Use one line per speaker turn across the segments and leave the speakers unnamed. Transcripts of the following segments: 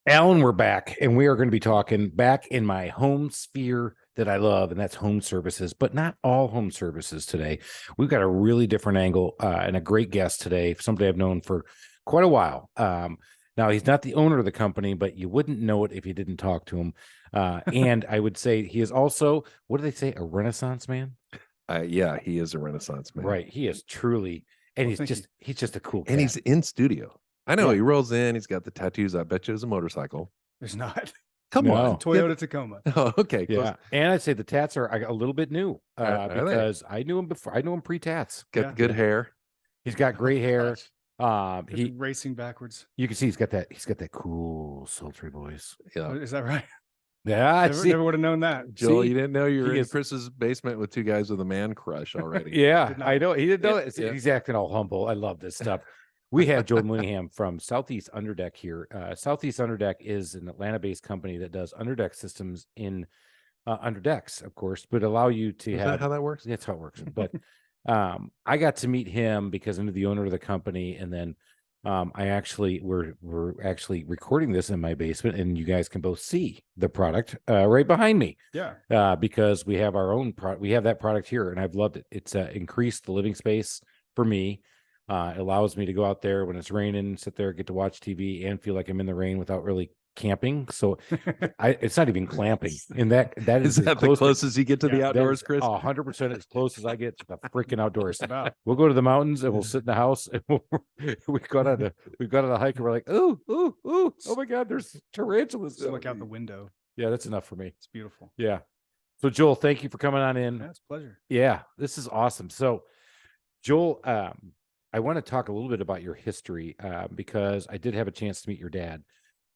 Alan, we're back, and we are going to be talking back in my home sphere that I love, and that's home services, but not all home services today. We've got a really different angle and a great guest today, somebody I've known for quite a while. Now, he's not the owner of the company, but you wouldn't know it if you didn't talk to him. And I would say he is also, what do they say, a Renaissance man?
Yeah, he is a Renaissance man.
Right. He is truly, and he's just a cool cat.
And he's in studio. I know,
Yeah.
he rolls in, he's got the tattoos. I bet you it's a motorcycle.
There's not.
Come
No.
on.
Toyota Tacoma.
Oh, okay.
Yeah,
Close.
and I'd say the tats are a little bit new
Are they?
because I knew him before. I knew him pre-tats.
Got the good hair.
He's got gray hair.
He's racing backwards.
You can see he's got that cool sultry voice.
Yeah.
Is that right?
Yeah,
Never would have known that.
Joel,
See,
you didn't know you were
he
in
is-
Chris's basement with two guys with a man crush already.
Yeah,
Did not.
I know. He didn't know it.
Yeah.
He's acting all humble. I love this stuff. We have Joel Mooneyham from Southeast Underdeck here. Southeast Underdeck is an Atlanta-based company that does underdeck systems in underdecks, of course, but allow you to
Is
have.
that how that works?
That's how it works. But I got to meet him because I knew the owner of the company, and then we're actually recording this in my basement, and you guys can both see the product right behind me.
Yeah.
Because we have our own product. We have that product here, and I've loved it. It's increased the living space for me. It allows me to go out there when it's raining, sit there, get to watch TV, and feel like I'm in the rain without really camping. So it's not even clamping. And that
Is that the closest you get to the outdoors, Chris?
100% as close as I get to the freaking outdoors.
About.
We'll go to the mountains and we'll sit in the house and we've got on a hike and we're like, ooh, oh my God, there's tarantulas.
Just look out the window.
Yeah, that's enough for me.
It's beautiful.
Yeah. So Joel, thank you for coming on in.
Yeah, it's a pleasure.
Yeah, this is awesome. So Joel, I want to talk a little bit about your history because I did have a chance to meet your dad.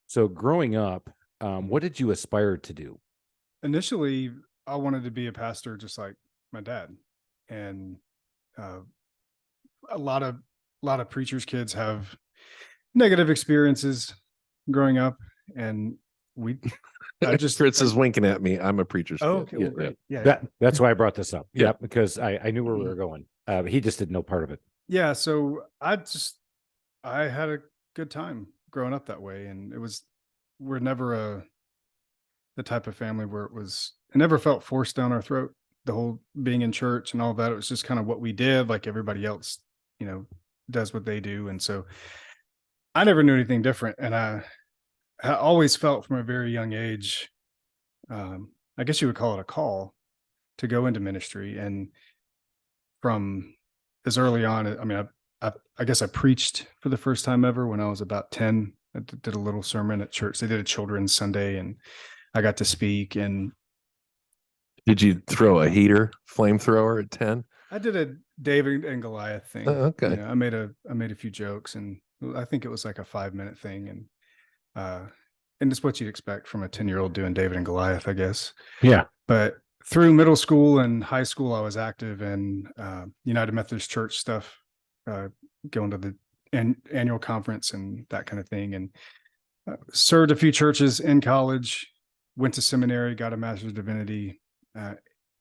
So growing up, what did you aspire to do?
Initially, I wanted to be a pastor just like my dad. And a lot of preachers' kids have negative experiences growing up. And
Chris is winking at me. I'm a preacher's
Oh,
kid.
okay. Well, great. Yeah.
That's why I brought this up.
Yeah.
Yeah, because I knew where we were going. He just didn't know part of it.
Yeah. So I had a good time growing up that way. And we're never the type of family where it never felt forced down our throat. The whole being in church and all that, it was just kind of what we did, like everybody else, does what they do. And so I never knew anything different. And I always felt from a very young age, I guess you would call it a call to go into ministry. And from as early on, I mean, I guess I preached for the first time ever when I was about 10. I did a little sermon at church. They did a children's Sunday and I got to speak. And
did you throw a heater flamethrower at 10?
I did a David and Goliath thing.
Oh, okay.
I made a few jokes and I think it was like a 5-minute thing. And it's what you'd expect from a 10-year-old doing David and Goliath, I guess.
Yeah.
But through middle school and high school, I was active in United Methodist Church stuff, going to the annual conference and that kind of thing. And served a few churches in college, went to seminary, got a master's of divinity.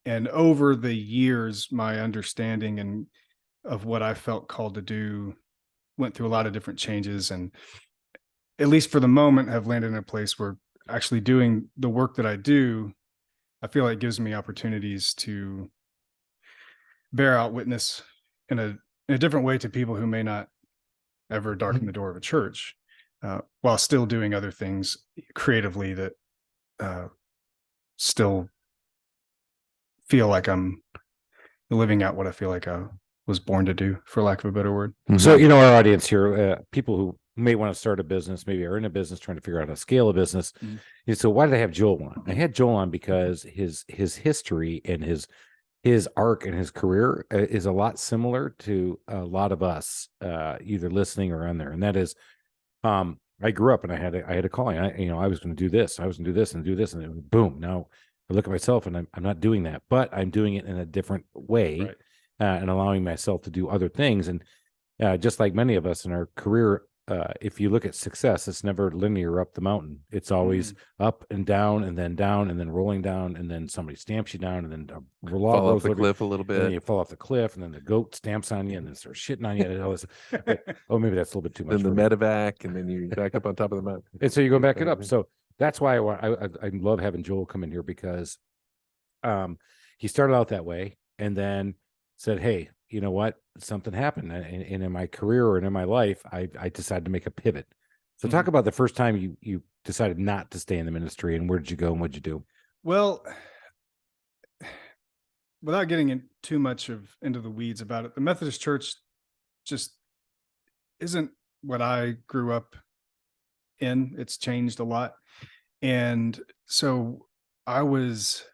And over the years, my understanding of what I felt called to do went through a lot of different changes. And at least for the moment, have landed in a place where actually doing the work that I do, I feel like gives me opportunities to bear out witness in a different way to people who may not ever darken the door of a church, while still doing other things creatively that still feel like I'm living out what I feel like I was born to do, for lack of a better word.
So, our audience here, people who may want to start a business, maybe are in a business trying to figure out how to scale a business. Mm-hmm. So why did I have Joel on? I had Joel on because his history and his arc and his career is a lot similar to a lot of us, either listening or on there. And that is, I grew up and I had a calling. I was going to do this. I was going to do this and do this, and then boom. Now I look at myself and I'm not doing that, but I'm doing it in a different way, right. And allowing myself to do other things. And just like many of us in our career if you look at success, it's never linear up the mountain. It's always up and down and then rolling down, and then somebody stamps you down, and then a log
Fall off
rolls
the
over,
cliff a little
and then
bit.
you fall off the cliff, and then the goat stamps on you, and then starts shitting on you. And all this. But, oh, maybe that's a little bit too much.
Then the
for me.
medevac, and then you back up on top of the mountain.
And so you go back it up. So that's why I love having Joel come in here, because he started out that way and then said, hey, you know what? Something happened. And in my career or in my life, I decided to make a pivot. So talk about the first time you decided not to stay in the ministry, and where did you go and what'd you do?
Well, without getting in too much into the weeds about it, the Methodist Church just isn't what I grew up in. It's changed a lot. And so I was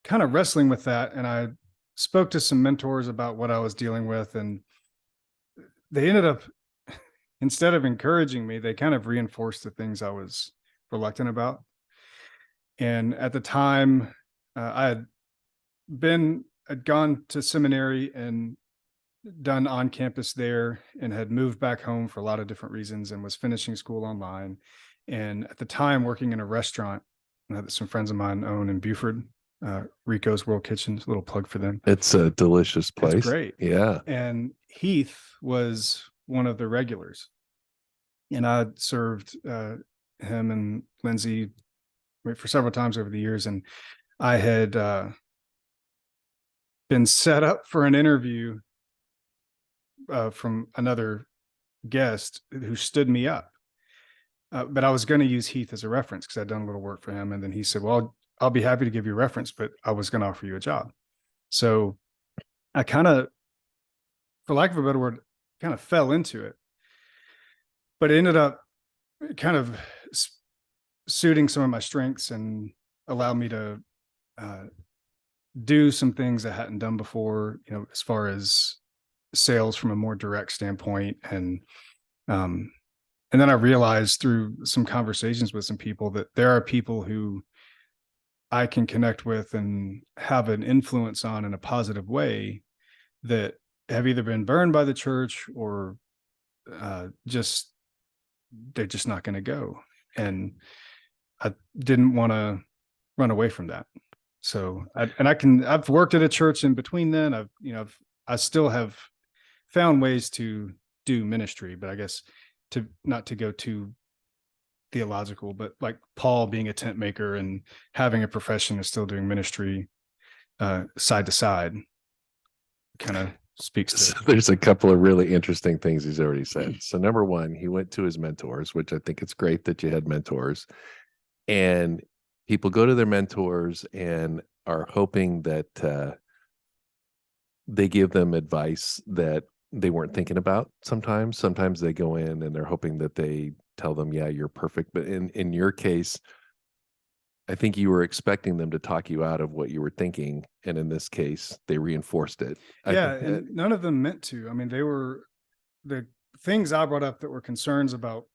kind of wrestling with that, and I spoke to some mentors about what I was dealing with, and they ended up, instead of encouraging me, they kind of reinforced the things I was reluctant about. And at the time, I'd gone to seminary and done on campus there, and had moved back home for a lot of different reasons, and was finishing school online. And at the time, working in a restaurant that some friends of mine own in Buford, Rico's World Kitchen, a little plug for them.
It's a delicious place.
It's great.
Yeah.
And Heath was one of the regulars, and I served him and Lindsay for several times over the years. And I had been set up for an interview from another guest who stood me up. But I was going to use Heath as a reference because I'd done a little work for him. And then he said, well, I'll be happy to give you a reference, but I was going to offer you a job. So I kind of, for lack of a better word, kind of fell into it. But it ended up kind of suiting some of my strengths and allowed me to do some things I hadn't done before, as far as sales from a more direct standpoint. And then I realized through some conversations with some people that there are people who I can connect with and have an influence on in a positive way that have either been burned by the church or they're just not going to go. And I didn't want to run away from that. So I've worked at a church in between then. I still have found ways to do ministry, but I guess not to go too theological, but like Paul being a tent maker and having a profession and still doing ministry side to side kind of speaks to.
So there's a couple of really interesting things he's already said. So number one, he went to his mentors, which I think it's great that you had mentors, and people go to their mentors and are hoping that they give them advice that they weren't thinking about. Sometimes they go in and they're hoping that they tell them, yeah, you're perfect. But in your case, I think you were expecting them to talk you out of what you were thinking. And in this case, they reinforced it.
Yeah. And none of them meant to. I mean, they were the things I brought up that were concerns about.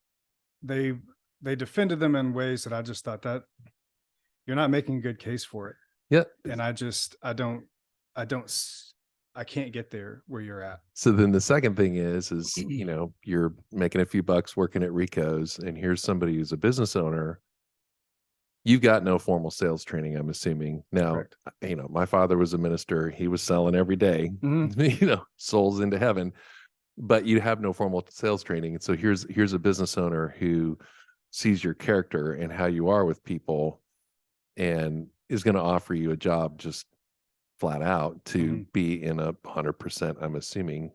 They defended them in ways that I just thought that you're not making a good case for it.
Yeah.
And I can't get there where you're at.
So then the second thing is, you're making a few bucks working at Rico's, and here's somebody who's a business owner. You've got no formal sales training, I'm assuming. Now,
Correct.
My father was a minister. He was selling every day, souls into heaven, but you have no formal sales training. And so here's a business owner who sees your character and how you are with people and is going to offer you a job just flat out to be in a 100%, I'm assuming,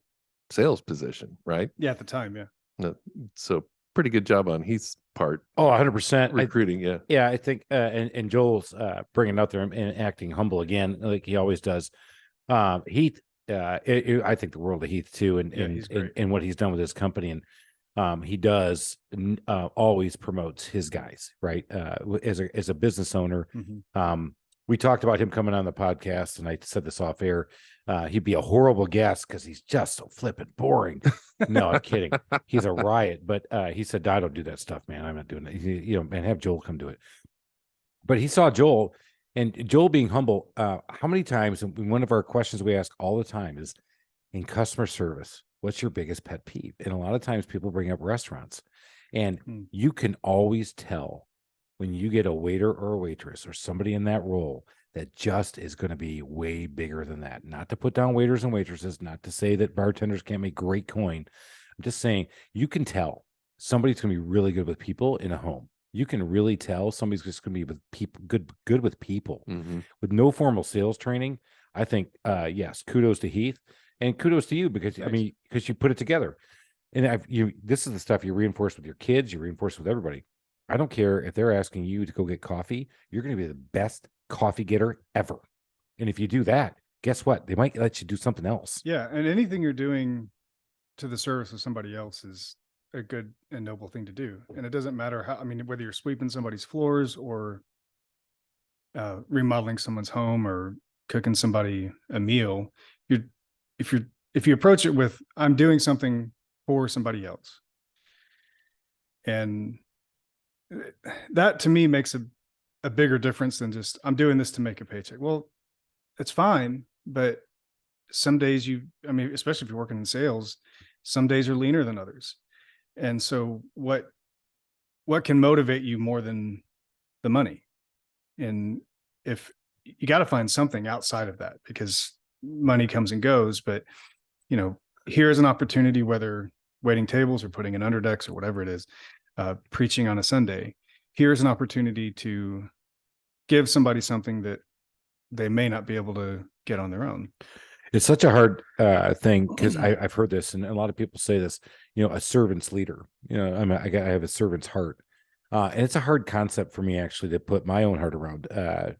sales position, right?
Yeah, at the time, yeah.
No, so pretty good job on Heath's part.
Oh, 100%.
Recruiting,
Yeah, I think, and Joel's bringing it out there and acting humble again, like he always does. Heath, I think the world of Heath too, and what he's done with his company, and he does always promotes his guys, right? As a business owner. We talked about him coming on the podcast, and I said this off air. He'd be a horrible guest because he's just so flippin' boring. No, I'm kidding. He's a riot. But he said, I don't do that stuff, man. I'm not doing that. Man, have Joel come do it. But he saw Joel, and Joel being humble. How many times, and one of our questions we ask all the time is, in customer service, what's your biggest pet peeve? And a lot of times people bring up restaurants, and
Hmm.
you can always tell when you get a waiter or a waitress or somebody in that role that just is going to be way bigger than that. Not to put down waiters and waitresses, not to say that bartenders can't make great coin. I'm just saying you can tell somebody's going to be really good with people in a home. You can really tell somebody's just going to be with people, good with people, with no formal sales training. I think, yes, kudos to Heath and kudos to you because
Thanks.
I mean, because you put it together. And this is the stuff you reinforce with your kids, you reinforce with everybody. I don't care if they're asking you to go get coffee, you're going to be the best coffee getter ever. And if you do that, guess what? They might let you do something else.
Yeah. And anything you're doing to the service of somebody else is a good and noble thing to do. And it doesn't matter how, I mean, whether you're sweeping somebody's floors or remodeling someone's home or cooking somebody a meal, if you approach it with, I'm doing something for somebody else. And that to me makes a bigger difference than just, I'm doing this to make a paycheck. Well, it's fine, but some days I mean, especially if you're working in sales, some days are leaner than others. And so what can motivate you more than the money? And if you got to find something outside of that, because money comes and goes, but here's an opportunity, whether waiting tables or putting in underdecks or whatever it is, preaching on a Sunday, here's an opportunity to give somebody something that they may not be able to get on their own.
It's such a hard thing because I've heard this, and a lot of people say this. A servant's leader. I have a servant's heart, and it's a hard concept for me actually to put my own heart around.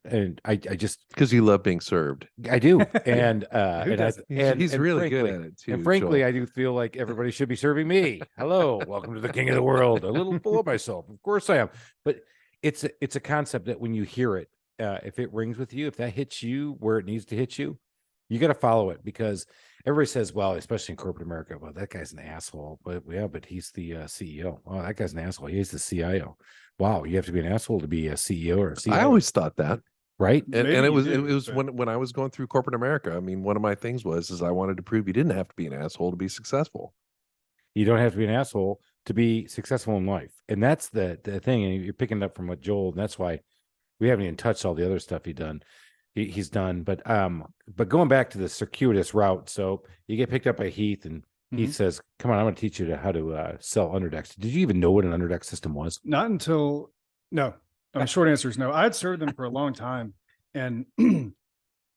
And I just
because you love being served.
I do, and
he's really good at it too.
And frankly,
Joel.
I do feel like everybody should be serving me. Hello, welcome to the king of the world. A little full of myself, of course I am, but it's a concept that when you hear it, if it rings with you, if that hits you where it needs to hit you. You got to follow it because everybody says, well, especially in corporate America, well, that guy's an asshole. But yeah, but he's the CEO. Oh, that guy's an asshole. He's the CIO. Wow, you have to be an asshole to be a CEO or a CIO.
I always thought that.
Right.
And it was when I was going through corporate America. I mean, one of my things was I wanted to prove you didn't have to be an asshole to be successful.
You don't have to be an asshole to be successful in life. And that's the thing. And you're picking it up from what Joel, and that's why we haven't even touched all the other stuff he's done. But going back to the circuitous route, so you get picked up by Heath, and Heath says, "Come on, I'm going to teach you how to sell underdecks." Did you even know what an underdeck system was?
Not until no. Short answer is no. I had served them for a long time, and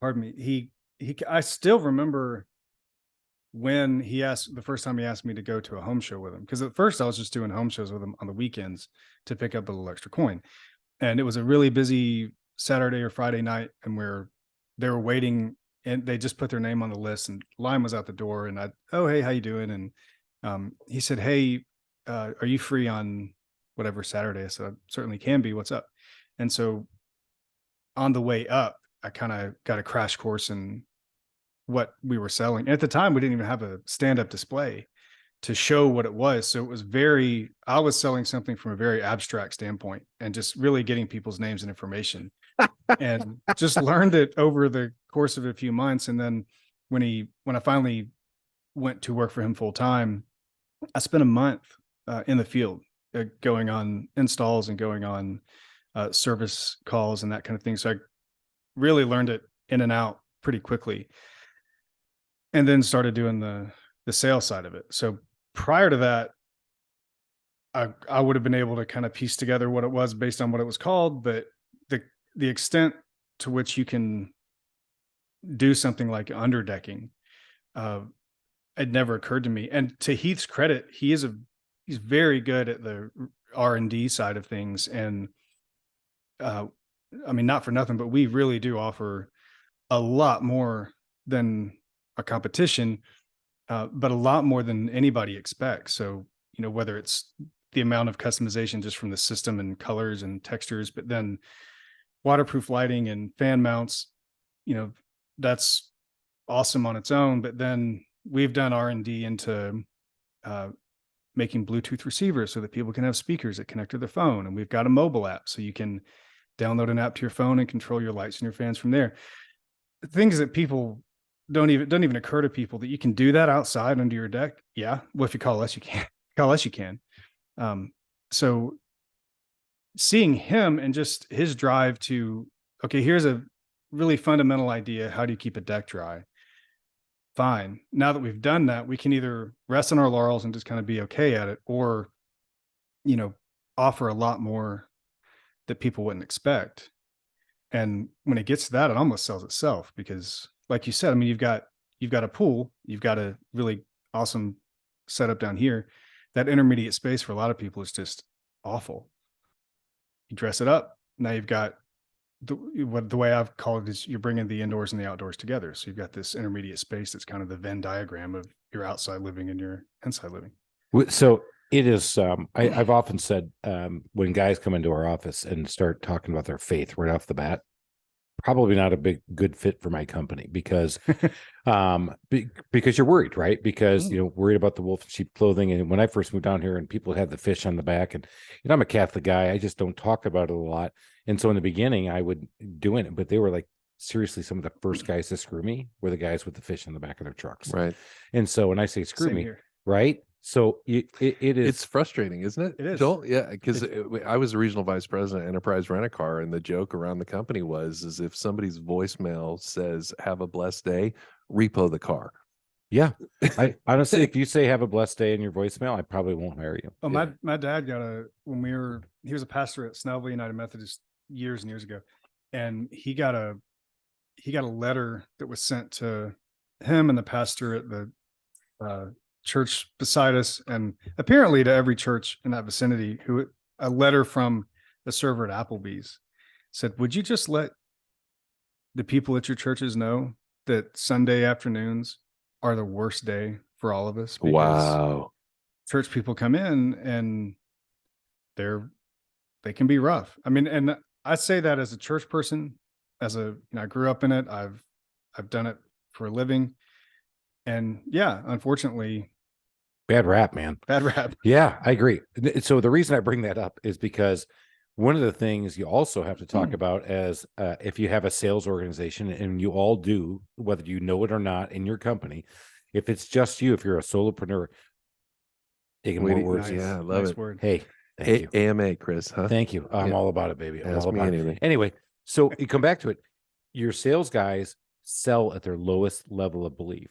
pardon me. I still remember when the first time he asked me to go to a home show with him, because at first I was just doing home shows with him on the weekends to pick up a little extra coin, and it was a really busy Saturday or Friday night, and they were waiting, and they just put their name on the list, and line was out the door, and hey, how you doing? And he said, hey, are you free on whatever Saturday? I said, I certainly can be. What's up? And so on the way up, I kind of got a crash course in what we were selling. And at the time, we didn't even have a stand-up display to show what it was. So it was I was selling something from a very abstract standpoint and just really getting people's names and information. And just learned it over the course of a few months. And then when I finally went to work for him full time, I spent a month in the field going on installs and going on service calls and that kind of thing. So I really learned it in and out pretty quickly, and then started doing the sales side of it. So prior to that, I would have been able to kind of piece together what it was based on what it was called, but the extent to which you can do something like underdecking, it never occurred to me. And to Heath's credit, he's very good at the R&D side of things. And I mean, not for nothing, but we really do offer a lot more than our competition, but a lot more than anybody expects. So, whether it's the amount of customization just from the system and colors and textures, but then waterproof lighting and fan mounts, that's awesome on its own. But then we've done R&D into making Bluetooth receivers so that people can have speakers that connect to their phone. And we've got a mobile app so you can download an app to your phone and control your lights and your fans from there. Things that people doesn't even occur to people that you can do that outside under your deck. Yeah. Well, if you call us, you can. Call us, you can. So seeing him and just his drive to, okay, here's a really fundamental idea. How do you keep a deck dry? Fine. Now that we've done that, we can either rest on our laurels and just kind of be okay at it, or, offer a lot more that people wouldn't expect. And when it gets to that, it almost sells itself because, like you said, I mean, you've got a pool, you've got a really awesome setup down here. That intermediate space for a lot of people is just awful. You dress it up. Now you've got the way I've called it is you're bringing the indoors and the outdoors together. So you've got this intermediate space that's kind of the Venn diagram of your outside living and your inside living.
So it is, I've often said, when guys come into our office and start talking about their faith right off the bat, probably not a good fit for my company because, because you're worried, right? Because, worried about the wolf in sheep clothing. And when I first moved down here and people had the fish on the back, and, I'm a Catholic guy, I just don't talk about it a lot. And so in the beginning I would do it, but they were like, seriously, some of the first guys to screw me were the guys with the fish on the back of their trucks.
Right.
And so when I say screw
Same
me,
here.
right? So it is.
It's frustrating, isn't it?
It is.
Joel? Yeah, because I was a regional vice president at Enterprise Rent-A-Car, and the joke around the company is if somebody's voicemail says "Have a blessed day," repo the car.
Yeah, I honestly, if you say "Have a blessed day" in your voicemail, I probably won't hire you.
Oh, my dad got he was a pastor at Snellville United Methodist years and years ago, and he got a letter that was sent to him and the pastor at the church beside us, and apparently to every church in that vicinity, a letter from a server at Applebee's said, would you just let the people at your churches know that Sunday afternoons are the worst day for all of us? Because
wow.
church people come in and they can be rough. I mean, and I say that as a church person, I grew up in it. I've done it for a living. And yeah, unfortunately,
bad rap, man.
Bad rap.
Yeah, I agree. So the reason I bring that up is because one of the things you also have to talk about as if you have a sales organization, and you all do, whether you know it or not in your company, if it's just you, if you're a solopreneur, taking more words.
Nice, yeah, I love it.
Word.
Hey, thank you.
AMA, Chris, huh?
Thank you. I'm all about it, baby. I'm
Ask
all
me
about
anything.
it. Anyway, so you come back to it. Your sales guys sell at their lowest level of belief.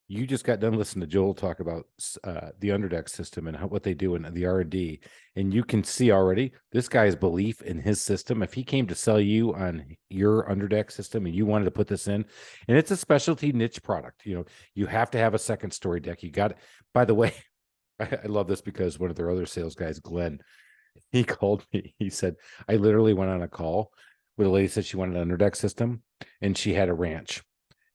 You just got done listening to Joel talk about the Underdeck system and what they do in the R&D, and you can see already this guy's belief in his system. If he came to sell you on your Underdeck system and you wanted to put this in, and it's a specialty niche product, you have to have a second story deck. You got it. By the way, I love this because one of their other sales guys, Glenn, he called me. He said, I literally went on a call with a lady said she wanted an Underdeck system and she had a ranch.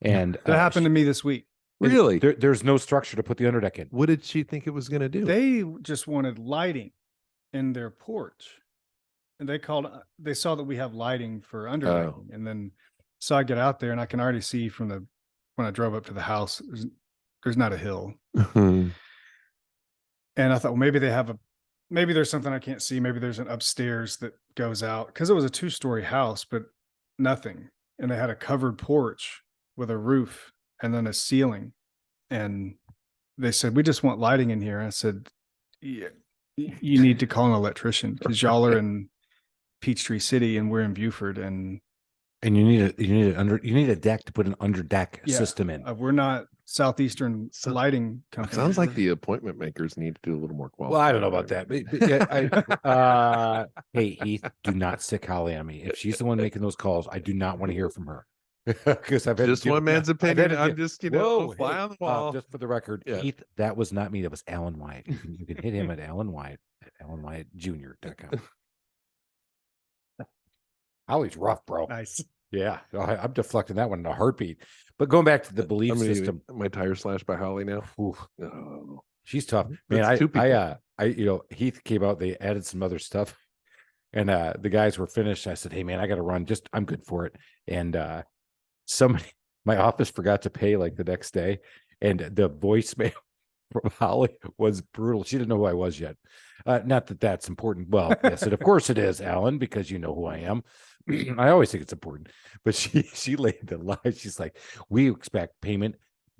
And
that happened to me this week.
Really?
There's no structure to put the Underdeck in.
What did she think it was going to do?
They just wanted lighting in their porch. And they saw that we have lighting for underdecking.
Oh.
And then, so I get out there and I can already see when I drove up to the house, there's not a hill. And I thought, well, maybe there's something I can't see. Maybe there's an upstairs that goes out, 'cause it was a 2-story house, but nothing. And they had a covered porch with a roof and then a ceiling. And they said, we just want lighting in here. I said, yeah, you need to call an electrician because y'all are in Peachtree City and we're in Buford. And
you need a deck to put an Underdeck system in.
We're not Southeastern lighting company.
Sounds like the appointment makers need to do a little more quality.
Well, I don't know about that. Hey, Heath, do not stick Holly on me. If she's the one making those calls, I do not want to hear from her. Because I've had
just one man's opinion. I'm just, fly on the wall.
Just for the record, Heath, that was not me. That was Alan Wyatt. You can hit him at Alan Wyatt at AlanWyattJr.com. Holly's rough, bro.
Nice.
Yeah, I'm deflecting that one in a heartbeat. But going back to the belief system,
my tire slashed by Holly now.
Oh, she's tough, man. Heath came out. They added some other stuff, and the guys were finished. I said, "Hey, man, I got to run. I'm good for it." And my office forgot to pay like the next day, and the voicemail from Holly was brutal. She didn't know who I was yet. Not that that's important. Well, yes, and of course it is, Alan, because you know who I am. I always think it's important. But she laid the lie. She's like, we expect payment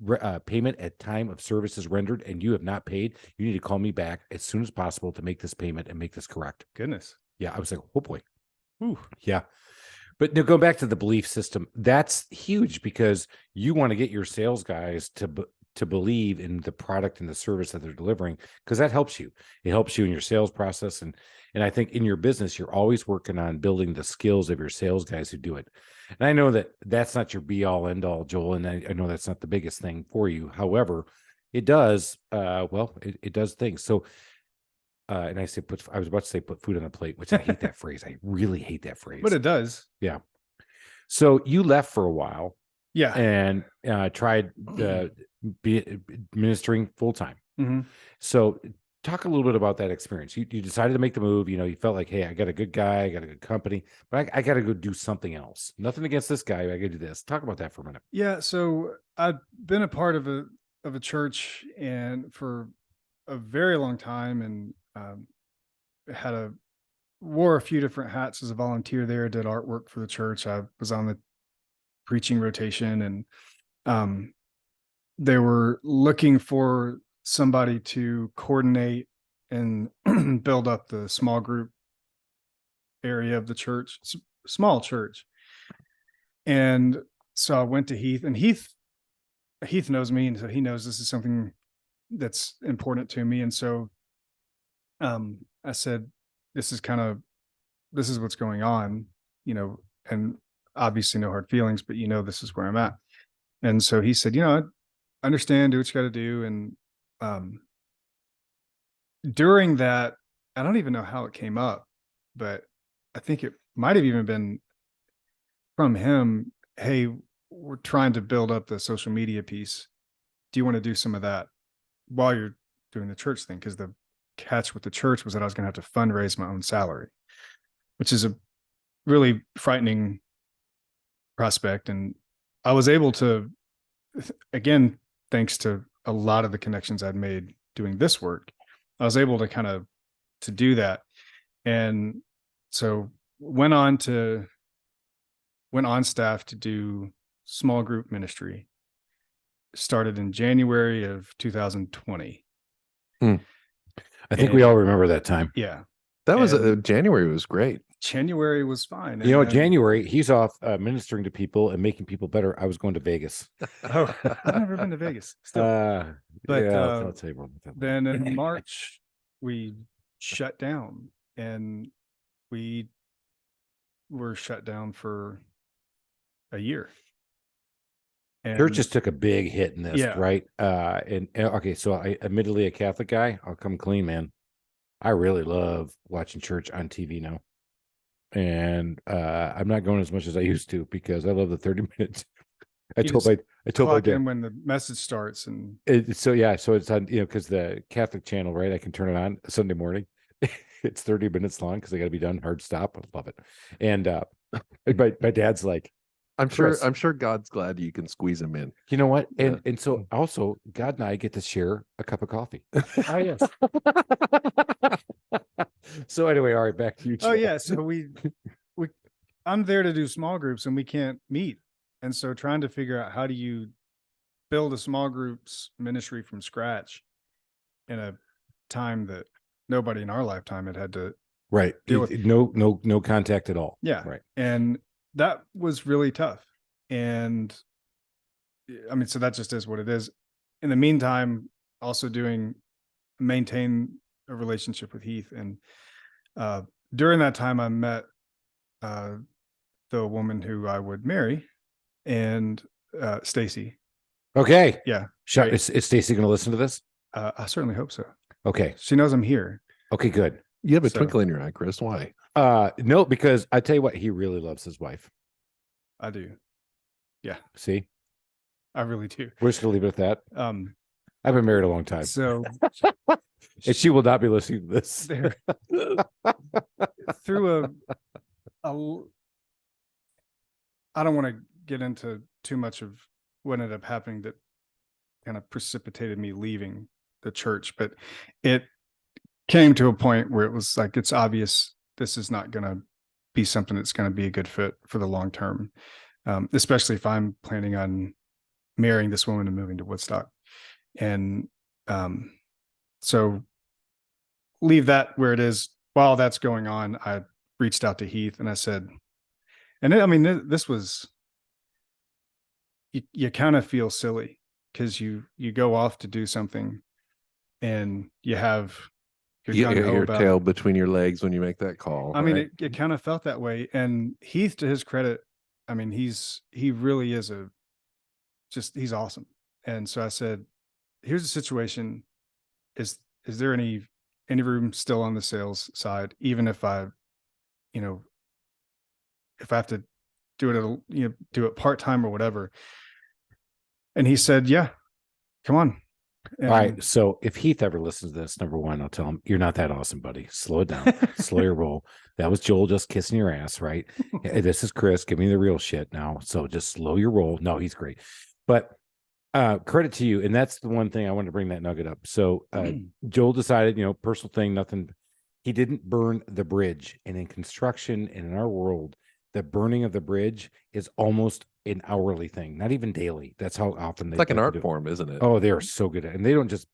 at time of services rendered, and you have not paid. You need to call me back as soon as possible to make this payment and make this correct.
Goodness.
Yeah, I was like, oh boy. Ooh, yeah. But no, go back to the belief system. That's huge because you want to get your sales guys to believe in the product and the service that they're delivering, because that helps you. It helps you in your sales process. And I think in your business, you're always working on building the skills of your sales guys who do it. And I know that that's not your be all end all, Joel. And I know that's not the biggest thing for you. However, it does, it does things. So, and I was about to say put food on a plate, which I hate that phrase. I really hate that phrase.
But it does.
Yeah. So you left for a while.
Yeah.
And tried ministering full time.
Mm-hmm.
So talk a little bit about that experience. You decided to make the move. You know, you felt like, hey, I got a good guy, I got a good company, but I got to go do something else. Nothing against this guy. I got to do this. Talk about that for a minute.
Yeah. So I've been a part of a church and for a very long time, and wore a few different hats as a volunteer there, did artwork for the church. I was on the preaching rotation, and they were looking for somebody to coordinate and build up the small group area of the church. It's a small church. And so I went to Heath, and Heath knows me, and so he knows this is something that's important to me. And so I said, this is what's going on, and obviously no hard feelings, but this is where I'm at. And so he said, I understand, do what you got to do. And during that, I don't even know how it came up, but I think it might have even been from him. Hey, we're trying to build up the social media piece. Do you want to do some of that while you're doing the church thing? Because the catch with the church was that I was going to have to fundraise my own salary, which is a really frightening prospect. And I was able to, again, thanks to a lot of the connections I'd made doing this work, I was able to to do that. And so went on staff to do small group ministry. Started in January of 2020.
I think we all remember that time.
Yeah.
That was January was great.
January was fine.
January, he's off ministering to people and making people better. I was going to Vegas.
Oh, I've never been to Vegas. Still. But
I'll tell you more about that.
Then in March, we shut down, and we were shut down for a year. And
churches took a big hit in this,
Yeah.
right? And okay, so I admittedly a Catholic guy. I'll come clean, man. I really love watching church on TV now. And I'm not going as much as I used to because I love the 30 minutes. I told my dad
when the message starts, and
so it's on, because the Catholic channel, right? I can turn it on Sunday morning. It's 30 minutes long because I got to be done. Hard stop. I love it. And my dad's like,
I'm
Chris,
sure God's glad you can squeeze him in.
you know what?
Yeah.
And so also God and I get to share a cup of coffee.
oh yes,
So anyway, all right, back to you.
oh
Joel.
yeah. So I'm there to do small groups, and we can't meet, and so trying to figure out how do you build a small groups ministry from scratch in a time that nobody in our lifetime had to
Right.
deal with.
No contact at all.
Yeah.
Right.
And that was really tough. And I mean, so that just is what it is. In the meantime, also maintain a relationship with Heath. And during that time, I met the woman who I would marry, and Stacy.
Okay.
Yeah.
Is Stacy going to listen to this?
I certainly hope so.
Okay.
She knows I'm here.
Okay, good.
You have a
So-
twinkle in your eye, Chris. Why?
No, because I tell you what, he really loves his wife.
I do.
See,
I really do.
we're just going to leave it at that. I've been married a long time,
So
and she will not be listening to this.
there, through I don't want to get into too much of what ended up happening that kind of precipitated me leaving church, but it came to a point where it was like, it's obvious this is not going to be something that's going to be a good fit for the long term, especially if I'm planning on marrying this woman and moving to Woodstock. And so leave that where it is. While that's going on, I reached out to Heath and I said, this was, you kind of feel silly because you go off to do something and you have
your tail between your legs when you make that call.
It kind of felt that way. And Heath, to his credit, he really is he's awesome. And so I said, here's the situation. Is there any room still on the sales side, even if I have to do it do it part-time or whatever? And he said, yeah, come on.
All right. So if Heath ever listens to this, number one, I'll tell him, you're not that awesome, buddy. Slow it down. Slow your roll. That was Joel just kissing your ass, right? Hey, this is Chris. Give me the real shit now. So just slow your roll. No, he's great. But credit to you. And that's the one thing I wanted to bring that nugget up. So Joel decided, personal thing, nothing. He didn't burn the bridge. And in construction and in our world, the burning of the bridge is almost an hourly thing, not even daily. That's how often
it's like an art form, isn't it?
Oh, they are so good at it. And they don't just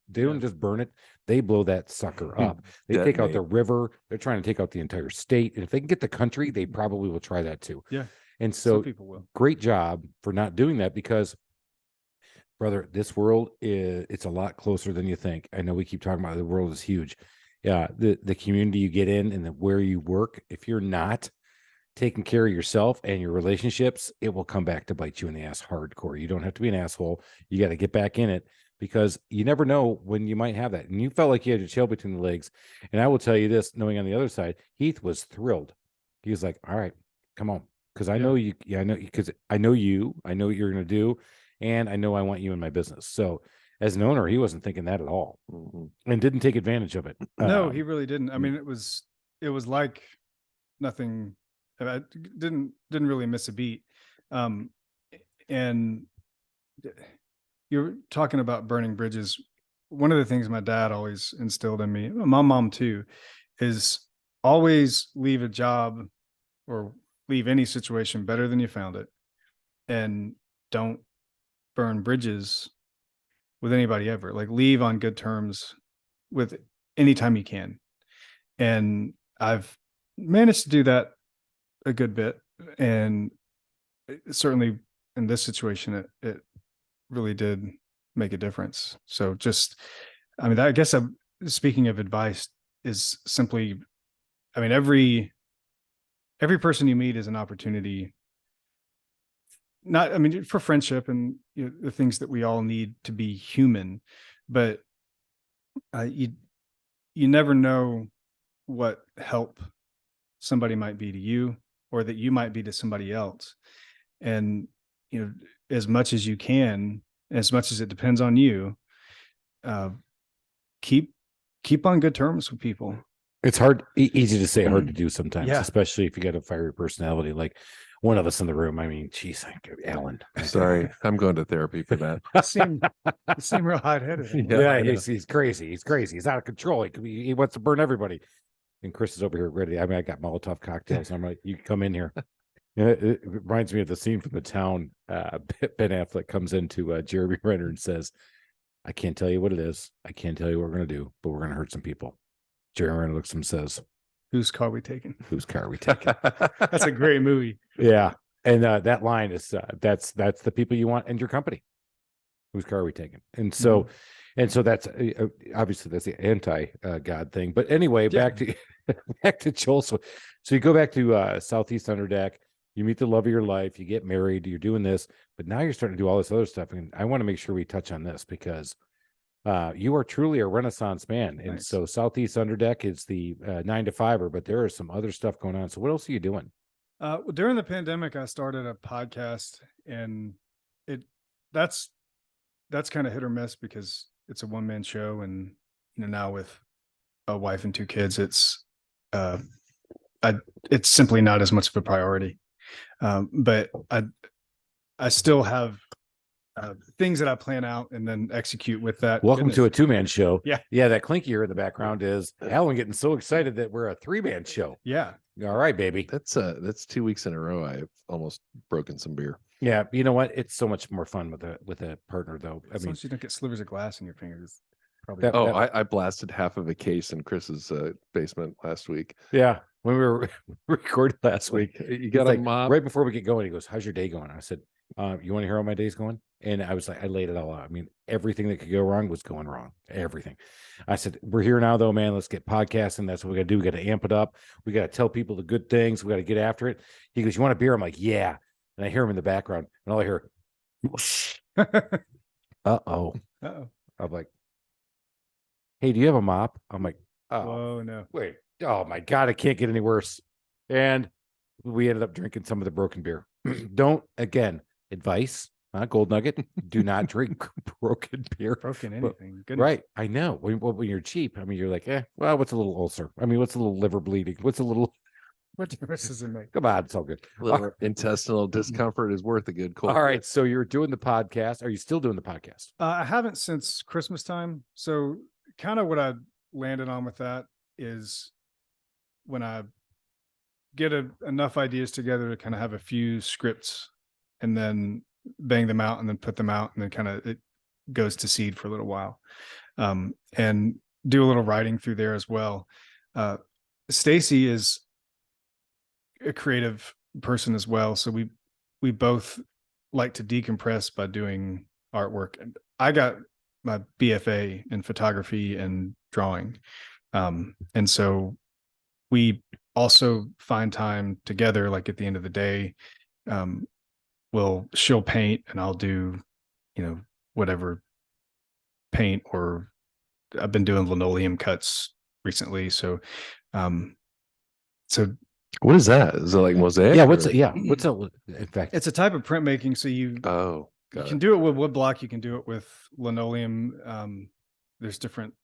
burn it, they blow that sucker up. They take out the river, they're trying to take out the entire state. And if they can get the country, they probably will try that too.
Yeah.
And so
some people will. Great
job for not doing that, because brother, this world it's a lot closer than you think. I know we keep talking about the world is huge. Yeah, the community you get in and where you work, if you're not taking care of yourself and your relationships, it will come back to bite you in the ass hardcore. You don't have to be an asshole. You got to get back in it, because you never know when you might have that. And you felt like you had your tail between the legs. And I will tell you this, knowing on the other side, Heath was thrilled. He was like, all right, come on. Because I know you, I know, because I know you, I know what you're going to do. And I know I want you in my business. So as an owner, he wasn't thinking that at all, and didn't take advantage of it.
No, he really didn't. It was like nothing. I didn't really miss a beat. And you're talking about burning bridges. One of the things my dad always instilled in me, my mom too, is always leave a job or leave any situation better than you found it. And don't burn bridges with anybody ever. Like, leave on good terms with anytime you can. And I've managed to do that a good bit, and certainly in this situation it really did make a difference. So just, I guess speaking of advice is simply, every person you meet is an opportunity, not for friendship and the things that we all need to be human, but you never know what help somebody might be to you, or that you might be to somebody else. And, as much as you can, as much as it depends on you, keep on good terms with people.
It's hard, easy to say, hard to do sometimes, especially if you got a fiery personality like one of us in the room. Geez, Alan.
Sorry, I'm going to therapy for that.
You seem real hot-headed.
Yeah, he's crazy. He's crazy. He's out of control. He wants to burn everybody. And Chris is over here ready. I got Molotov cocktails. I'm like, you can come in here. It reminds me of the scene from The Town. Ben Affleck comes into Jeremy Renner and says, I can't tell you what it is. I can't tell you what we're going to do, but we're going to hurt some people. Jeremy Renner looks at him and says, whose car are we taking? That's a great movie. Yeah. And that line is, that's the people you want in your company. Whose car are we taking? And so, and so that's obviously that's the anti-God thing. But anyway, back to Joel. So you go back to Southeast Underdeck. You meet the love of your life. You get married. You're doing this, but now you're starting to do all this other stuff. And I want to make sure we touch on this, because you are truly a Renaissance man. And so Southeast Underdeck is the 9 to 5er, but there is some other stuff going on. So what else are you doing?
During the pandemic, I started a podcast, and that's kind of hit or miss, because it's a one-man show. And, now with a wife and 2 kids, it's simply not as much of a priority. But I still have things that I plan out and then execute with that.
Welcome to a 2-man show.
Yeah.
Yeah. That clinkier in the background is Alan getting so excited that we're a 3-man show.
Yeah.
All right, baby.
That's 2 weeks in a row. I've almost broken some beer.
Yeah. You know what? It's so much more fun with a partner, though.
As long as you don't get slivers of glass in your fingers. Probably.
That-
Oh, I blasted half of a case in Chris's basement last week.
yeah. When we were recording last week,
You got
he's
a
like,
mop?
right before we get going, he goes, "How's your day going?" I said, "You want to hear how my day's going?" And I was like, I laid it all out. I mean, everything that could go wrong was going wrong. Everything. I said, "We're here now, though, man. Let's get podcasting. That's what we got to do. We got to amp it up. We got to tell people the good things. We got to get after it." He goes, "You want a beer?" I'm like, "Yeah." And I hear him in the background, and all I hear, "Uh-oh."
Uh-oh.
I'm like, "Hey, do you have a mop?" I'm like, "Oh,
Oh, no.
wait. Oh, my God. It can't get any worse." And we ended up drinking some of the broken beer. Don't, again, advice, gold nugget, do not drink broken beer.
Broken
But-
anything. Goodness.
Right. I know. When you're cheap, I mean, you're like, well, what's a little ulcer? I mean, what's a little liver bleeding? What's a little,
What difference does it make?
come on, it's all good.
Little intestinal discomfort is worth a good cold.
All right. So you're doing the podcast. Are you still doing the podcast?
I haven't since Christmas time. So kind of what I landed on with that is when I get enough ideas together to kind of have a few scripts and then bang them out and then put them out and then kind of it goes to seed for a little while, and do a little writing through there as well. Stacy is a creative person as well. So we both like to decompress by doing artwork. And I got my BFA in photography and drawing. And so we also find time together, like at the end of the day, she'll paint and I'll do, whatever paint, or I've been doing linoleum cuts recently. So,
What is that? Is it like mosaic?
Yeah.
or-
What's up? In fact,
it's a type of printmaking. So you
Oh,
you
got
can
it.
do it with wood block. You can do it with linoleum. There's different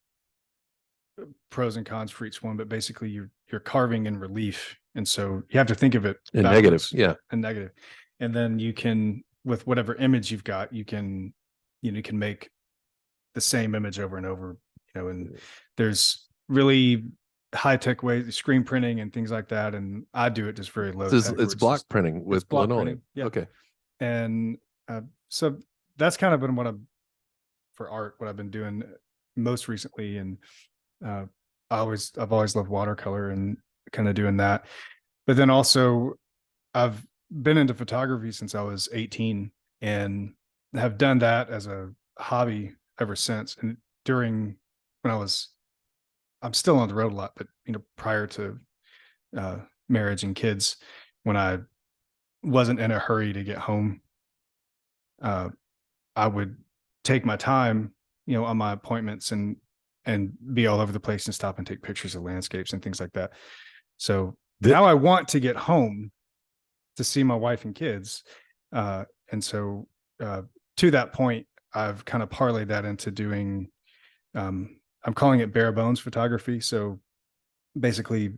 pros and cons for each one, but basically you're carving in relief, and so you have to think of it
In negative.
backwards
Yeah.
and negative. And then you can, with whatever image you've got, you can make the same image over and over. And there's really high-tech ways, screen printing and things like that. And I do it just very low.
It's,
tech,
it's
where
block
just-
printing with
block
linoleum.
printing, yeah.
Okay.
and so that's kind of been for art, what I've been doing most recently. And I've always loved watercolor and kind of doing that. But then also I've been into photography since I was 18 and have done that as a hobby ever since. And during when I'm still on the road a lot, but prior to marriage and kids, when I wasn't in a hurry to get home, I would take my time, on my appointments and be all over the place and stop and take pictures of landscapes and things like that. So now I want to get home to see my wife and kids. And so to that point, I've kind of parlayed that into doing, I'm calling it bare bones photography. So basically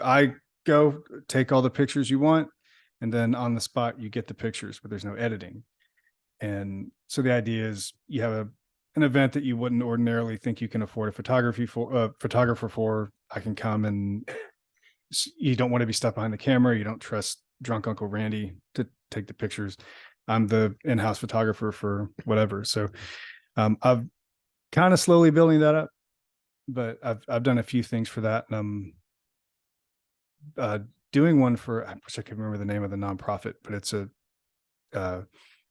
I go take all the pictures you want, and then on the spot you get the pictures, but there's no editing. And so the idea is you have an event that you wouldn't ordinarily think you can afford a photographer for. I can come, and you don't want to be stuck behind the camera. You don't trust drunk Uncle Randy to take the pictures. I'm the in-house photographer for whatever. So I've kind of slowly building that up, but I've done a few things for that. And I'm doing one for, I wish I could remember the name of the nonprofit, but it's a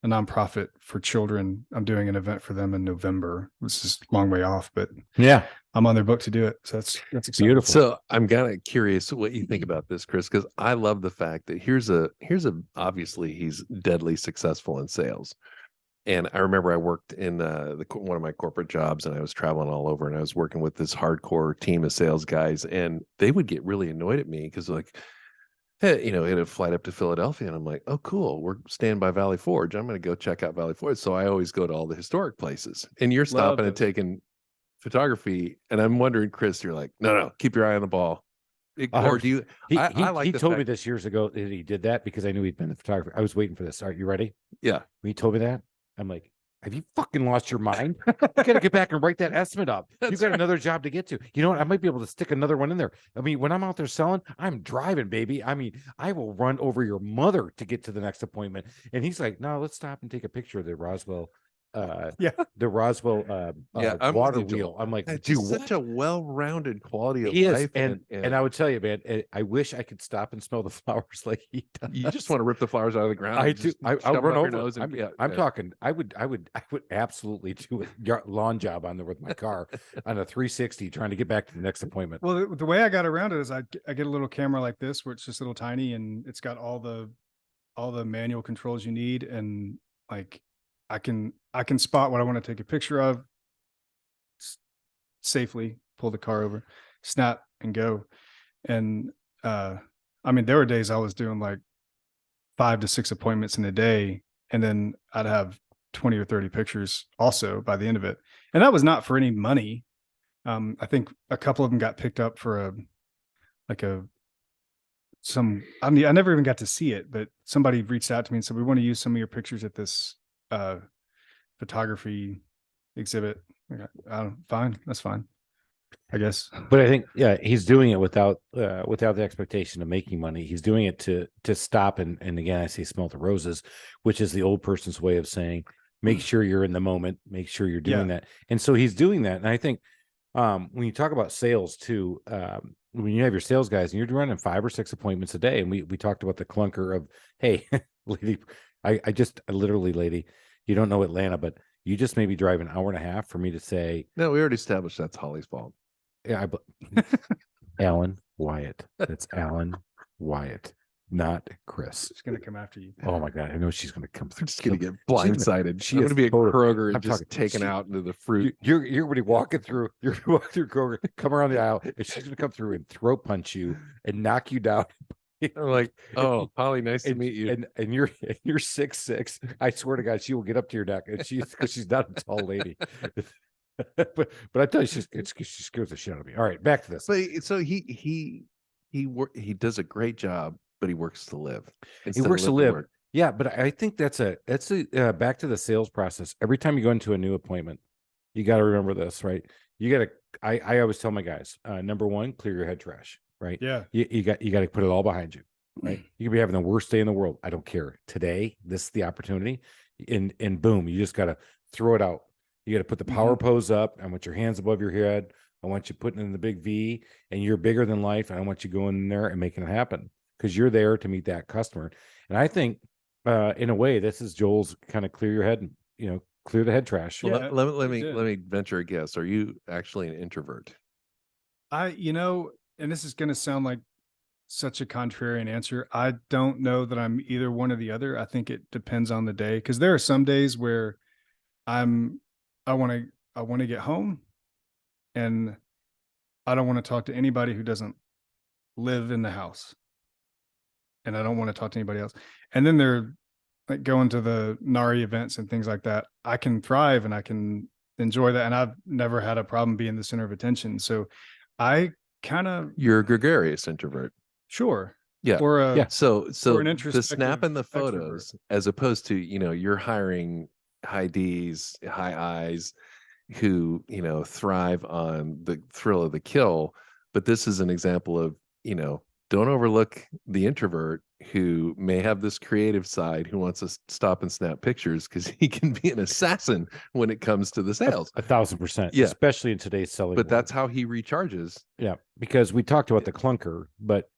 nonprofit for children. I'm doing an event for them in November. This is a long way off, but
yeah,
I'm on their book to do it. So that's exciting.
beautiful.
So I'm kind of curious what you think about this, Chris, because I love the fact that here's a obviously he's deadly successful in sales. And I remember I worked in one of my corporate jobs, and I was traveling all over, and I was working with this hardcore team of sales guys, and they would get really annoyed at me because like, hey, it had a flight up to Philadelphia, and I'm like, oh, cool, we're staying by Valley Forge. I'm going to go check out Valley Forge. So I always go to all the historic places, and you're stopping and
those.
taking photography. And I'm wondering, Chris, you're like, no, keep your eye on the ball. Or do you?
He
like
he
the
told me
fact-
this years ago that he did that because I knew he'd been the photographer. I was waiting for this. All right, you ready?
Yeah.
When he told me that, I'm like, have you fucking lost your mind? You got to get back and write that estimate up. You got another job to get to. You know what? I might be able to stick another one in there. I mean, when I'm out there selling, I'm driving, baby. I mean, I will run over your mother to get to the next appointment. And he's like, no, let's stop and take a picture of the Roswell. The Roswell
I'm with
water
you, Joel.
wheel. I'm like,
It's
dude,
just such a well-rounded quality of
he is,
life.
and I would tell you, man, I wish I could stop and smell the flowers like he does.
you just want to rip the flowers out of the ground.
I
and
do.
just
I'll
shove 'em
run
up your
over.
nose and-
I'm talking. I would absolutely do a lawn job on there with my car on a 360, trying to get back to the next appointment.
Well, the way I got around it is I get a little camera like this, where it's just a little tiny and it's got all the manual controls you need, and like I can spot what I want to take a picture of, safely pull the car over, snap and go. And I mean, there were days I was doing like 5 to 6 appointments in a day, and then I'd have 20 or 30 pictures also by the end of it. And that was not for any money. I think a couple of them got picked up for I mean, I never even got to see it, but somebody reached out to me and said, we want to use some of your pictures at this photography exhibit. Fine, that's fine, I guess.
But I think, yeah, he's doing it without the expectation of making money. He's doing it to stop and again, I say smell the roses, which is the old person's way of saying, make sure you're in the moment, make sure you're doing that. And so he's doing that. And I think when you talk about sales too, when you have your sales guys and you're running 5 or 6 appointments a day, and we talked about the clunker of, hey, lady, I literally, lady, you don't know Atlanta, but you just maybe drive an hour and a half for me to say,
No, we already established that's Holly's fault.
yeah, Alan Wyatt. That's Alan Wyatt, not Chris.
She's gonna come after you.
Oh my God, I know she's gonna come through.
I'm just gonna get blindsided.
she
I'm
is
gonna be a
total-
Kroger and
I'm
just
talking-
taken
she-
out into the fruit.
You're gonna be walking through. You're gonna walk through Kroger, come around the aisle, and she's gonna come through and throat punch you and knock you down.
I'm like, oh, Holly, nice to meet you.
And you're 6'6". I swear to God, she will get up to your neck, and she's not a tall lady. but I tell you, she scares the shit out of me. All right, back to this.
But so he does a great job, but he works to live.
He
instead of
works to
live
live.
work.
Yeah, but I think that's a back to the sales process. Every time you go into a new appointment, you got to remember this, right? You got to. I always tell my guys, number one, clear your head trash, right?
Yeah.
You got to put it all behind you, right? You could be having the worst day in the world. I don't care. Today, this is the opportunity, and boom, you just got to throw it out. You got to put the power pose up. I want your hands above your head. I want you putting in the big V, and you're bigger than life. And I want you going in there and making it happen because you're there to meet that customer. And I think, in a way, this is Joel's kind of clear your head, and clear the head trash.
Yeah.
Well, let
did.
me venture a guess. Are you actually an introvert?
And this is going to sound like such a contrarian answer. I don't know that I'm either one or the other. I think it depends on the day, because there are some days where I want to get home and I don't want to talk to anybody who doesn't live in the house, and I don't want to talk to anybody else. And then they're like going to the NARI events and things like that. I can thrive and I can enjoy that. And I've never had a problem being the center of attention. So I kind of,
You're a gregarious introvert.
sure.
Yeah.
Or
So
an
the
introspective
snapping the
extrovert.
photos, as opposed to, you're hiring high D's, high I's who, thrive on the thrill of the kill. But this is an example of, don't overlook the introvert who may have this creative side, who wants to stop and snap pictures, because he can be an assassin when it comes to the sales.
1,000%.
Yeah.
Especially in today's selling.
But
world.
that's how he recharges.
Yeah, because we talked about the clunker, but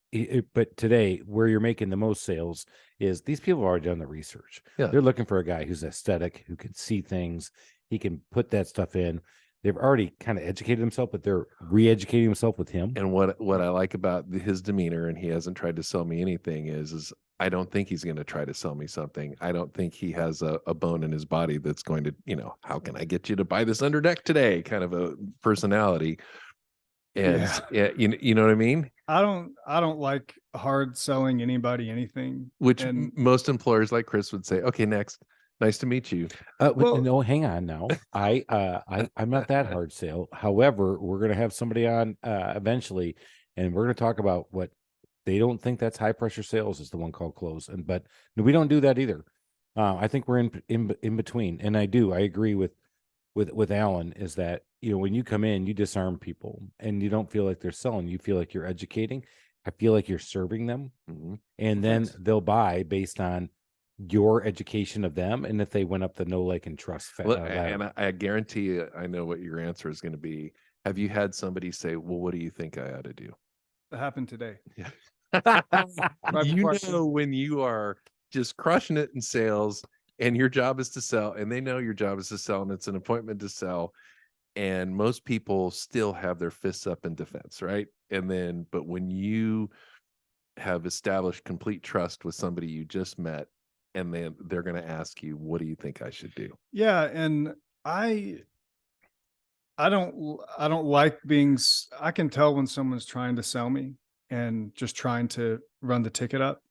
today where you're making the most sales is these people have already done the research.
Yeah.
They're looking for a guy who's aesthetic, who can see things, he can put that stuff in. They've already kind of educated himself, but they're re-educating himself with him.
And what I like about his demeanor, and he hasn't tried to sell me anything, is I don't think he's going to try to sell me something. I don't think he has a bone in his body that's going to, how can I get you to buy this Underdeck today? Kind of a personality. And you know what I mean?
I don't like hard selling anybody anything.
Which
And
most employers like Chris would say, okay, next. Nice to meet you.
Well-
No, hang on now. I'm not that hard sale. However, we're going to have somebody on eventually, and we're going to talk about what they don't think that's high pressure sales is the one called close. But no, we don't do that either. I think we're in between. And I agree with Alan is that, when you come in, you disarm people and you don't feel like they're selling. You feel like you're educating. I feel like you're serving them.
Mhm.
And then they'll buy based on your education of them. And if they went up the know, like, and trust.
And I guarantee you, I know what your answer is going to be. Have you had somebody say, well, what do you think I ought to do?
That happened today.
Yeah.
Right
You
before I-
know, when you are just crushing it in sales and your job is to sell, and they know your job is to sell, and it's an appointment to sell. And most people still have their fists up in defense, right? But when you have established complete trust with somebody you just met, and then they're going to ask you, what do you think I should do?
Yeah. And I don't like being, I can tell when someone's trying to sell me and just trying to run the ticket up.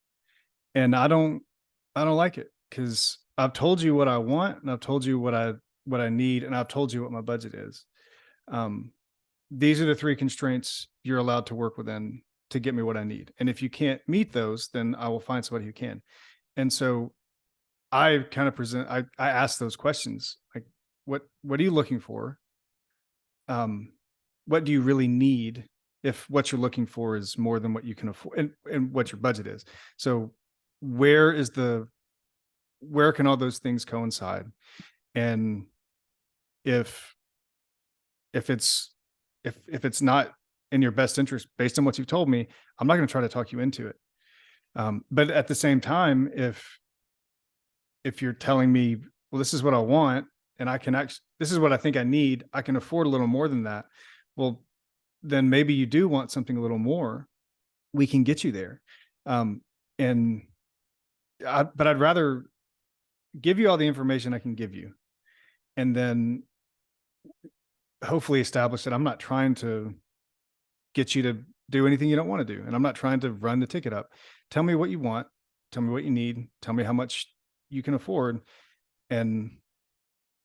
And I don't like it, because I've told you what I want, and I've told you what I need, and I've told you what my budget is. These are the 3 constraints you're allowed to work within to get me what I need. And if you can't meet those, then I will find somebody who can. And so I kind of I ask those questions, like, what are you looking for? What do you really need if what you're looking for is more than what you can afford, and what your budget is? So where can all those things coincide? And if it's not in your best interest based on what you've told me, I'm not going to try to talk you into it. But at the same time, if you're telling me, well, this is what I want, and this is what I think I need, I can afford a little more than that. Well, then maybe you do want something a little more. We can get you there. But I'd rather give you all the information I can give you, and then hopefully establish that I'm not trying to get you to do anything you don't want to do. And I'm not trying to run the ticket up. Tell me what you want. Tell me what you need. Tell me how much you can afford, and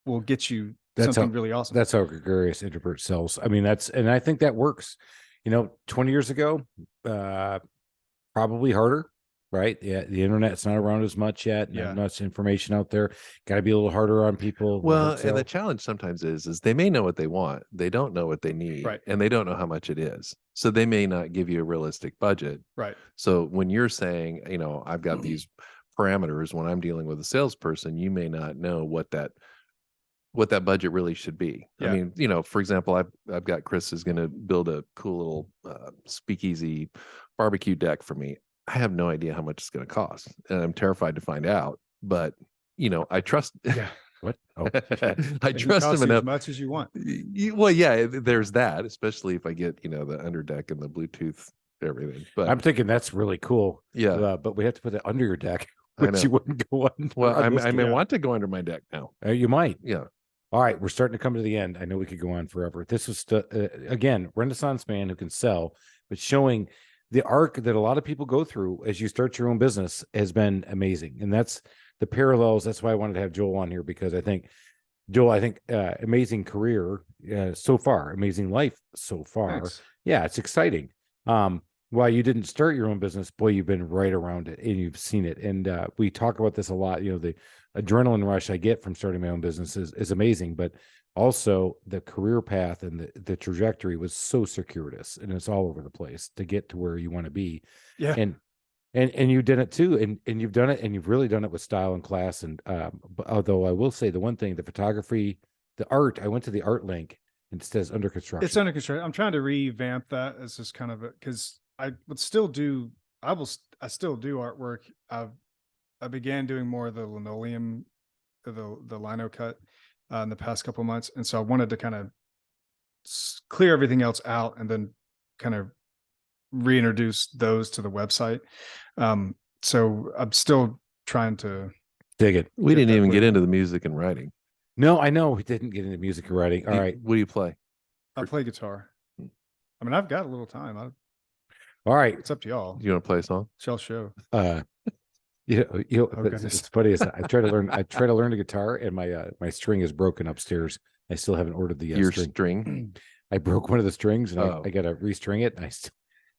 we'll get you something really awesome.
That's how gregarious introvert sells. I mean, and I think that works. 20 years ago, probably harder, right? Yeah, the internet's not around as much yet. Not much information out there. Got to be a little harder on people.
Well, and the challenge sometimes is they may know what they want, they don't know what they need,
right,
and they don't know how much it is. So they may not give you a realistic budget.
Right.
So when you're saying, I've got these parameters, when I'm dealing with a salesperson, you may not know what that budget really should be.
Yeah.
I mean, for example, I've got Chris is going to build a cool little speakeasy barbecue deck for me. I have no idea how much it's going to cost, and I'm terrified to find out. But I trust.
Yeah.
What? Oh.
I trust him enough.
As much as you want.
Well, yeah, there's that, especially if I get the Underdeck and the Bluetooth everything. But
I'm thinking that's really cool.
Yeah,
but we have to put it under your deck, which you wouldn't go under.
Well, I may want to go under my deck now.
You might.
Yeah.
All right, we're starting to come to the end. I know we could go on forever. This was again, Renaissance man who can sell, but showing the arc that a lot of people go through as you start your own business has been amazing. And that's the parallels. That's why I wanted to have Joel on here, because I think Joel, amazing career so far, amazing life so far.
Thanks.
Yeah, it's exciting. While you didn't start your own business, boy, you've been right around it and you've seen it. And we talk about this a lot. The adrenaline rush I get from starting my own business is amazing, but also the career path and the trajectory was so circuitous, and it's all over the place to get to where you want to be.
Yeah.
And you did it too. And you've done it, and you've really done it with style and class. And although I will say the one thing, the photography, the art, I went to the art link and it says under construction.
It's under construction. I'm trying to revamp that as just kind of because I still do artwork. I began doing more of the linoleum, the lino cut in the past couple of months. And so I wanted to kind of clear everything else out and then kind of reintroduce those to the website. So I'm still trying to
dig it.
We didn't even get into the music and writing.
No, I know we didn't get into music and writing. All right.
What do you play?
I play guitar. I mean, I've got a little time.
All right.
It's up to y'all.
You want to play a song?
Shall show.
It's funny is I try to learn the guitar, and my string is broken upstairs. I still haven't ordered the
Your
string.
string.
I broke one of the strings, and I got to restring it. And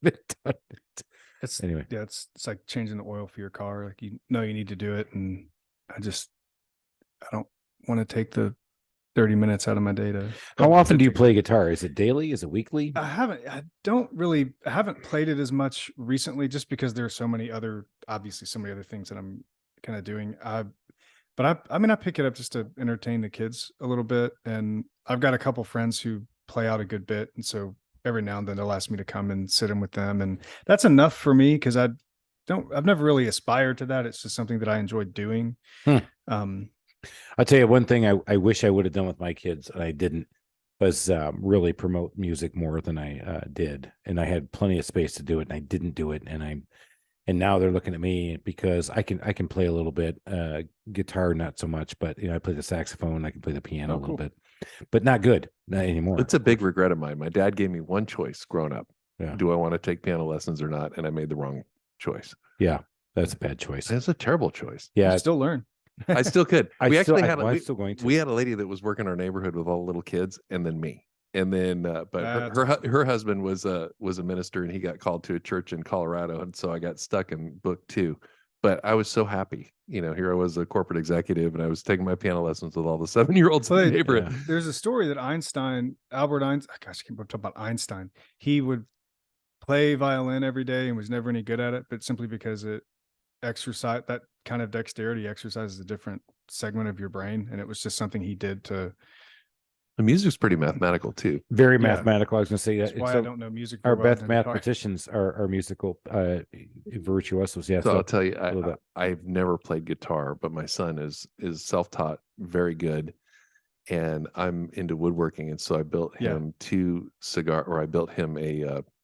haven't done it.
It's
Anyway.
yeah, it's like changing the oil for your car. Like you know you need to do it, and I don't want to take the 30 minutes out of my day to.
How often do you
to-
play guitar? Is it daily? Is it weekly?
I haven't played it as much recently, just because there are so many other things that I'm kind of doing. But I pick it up just to entertain the kids a little bit, and I've got a couple friends who play out a good bit, and so every now and then they'll ask me to come and sit in with them, and that's enough for me because I've never really aspired to that. It's just something that I enjoyed doing.
I'll tell you one thing I wish I would have done with my kids, and I didn't, was really promote music more than I did. And I had plenty of space to do it, and I didn't do it. And now they're looking at me because I can play a little bit, guitar, not so much, but I play the saxophone, I can play the piano a little bit, but not good, not anymore.
It's a big regret of mine. My dad gave me one choice growing up.
Yeah.
Do I want to take piano lessons or not? And I made the wrong choice.
Yeah, that's a bad choice.
It's a terrible choice.
Yeah,
You still learn.
I still could.
I'm
We
still going to.
we had a lady that was working our neighborhood with all the little kids, and then me. And then, but
That's
her husband was a minister, and he got called to a church in Colorado, and so I got stuck in book 2. But I was so happy, here I was a corporate executive, and I was taking my piano lessons with all the 7-year-olds in the neighborhood.
Yeah.
There's a story that Albert Einstein, gosh, I can't talk about Einstein. He would play violin every day and was never any good at it, but simply because that kind of dexterity exercises a different segment of your brain, and it was just something he did to.
The music's pretty mathematical too.
Very
Yeah.
mathematical. I was going to say
That's
that.
why
So
I don't know music.
our
very well
Beth
in the guitar.
mathematicians are musical virtuosos. Yeah.
So I'll tell you,
love that.
I've never played guitar, but my son is self-taught, very good, and I'm into woodworking, and so I built him I built him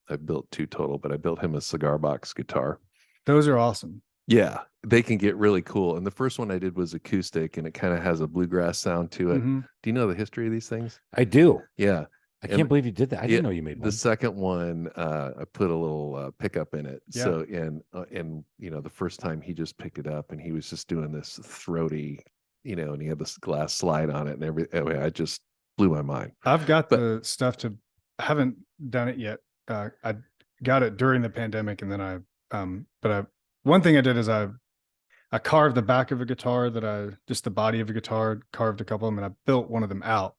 I built 2 total, but I built him a cigar box guitar.
Those are awesome.
Yeah, they can get really cool. And the first one I did was acoustic, and it kind of has a bluegrass sound to it.
Mhm.
Do you know the history of these things?
I do.
Yeah.
I can't believe you did that. I didn't know you made one.
The second one, I put a little pickup in it.
Yeah.
So, and the first time he just picked it up and he was just doing this throaty, and he had this glass slide on it and everything. I just blew my mind.
I've got the stuff I haven't done it yet. I got it during the pandemic, and then one thing I did is I carved the back of a guitar just the body of a guitar, carved a couple of them, and I built one of them out.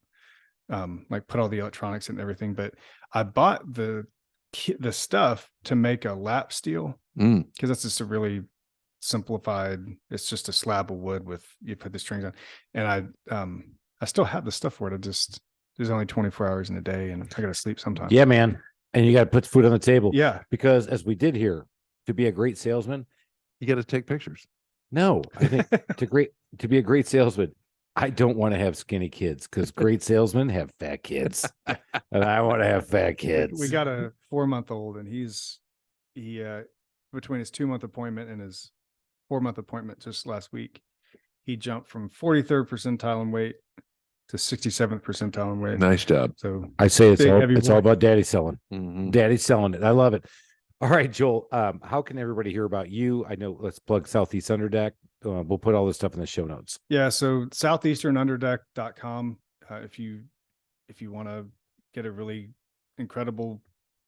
Like put all the electronics and everything, but I bought the stuff to make a lap steel, because that's just a really simplified. It's just a slab of wood with you put the strings on, and I still have the stuff for it. There's only 24 hours in a day, and I got to sleep sometimes.
Yeah, man. And you got to put food on the table.
Yeah,
Because as we did here, to be a great salesman,
You got to take pictures.
no, I think to be a great salesman, I don't want to have skinny kids, because great salesmen have fat kids, and I want to have fat kids.
we got a 4-month-old, and he between his 2-month appointment and his 4-month appointment just last week, he jumped from 43rd percentile in weight to 67th percentile in weight.
Nice job.
So
I say it's
Big,
all
heavy
it's all
boy.
about daddy selling.
Mhm.
Daddy's selling it. I love it. All right, Joel. How can everybody hear about you? I know. Let's plug Southeast Underdeck. We'll put all this stuff in the show notes.
yeah, so southeasternunderdeck.com. If you want to get a really incredible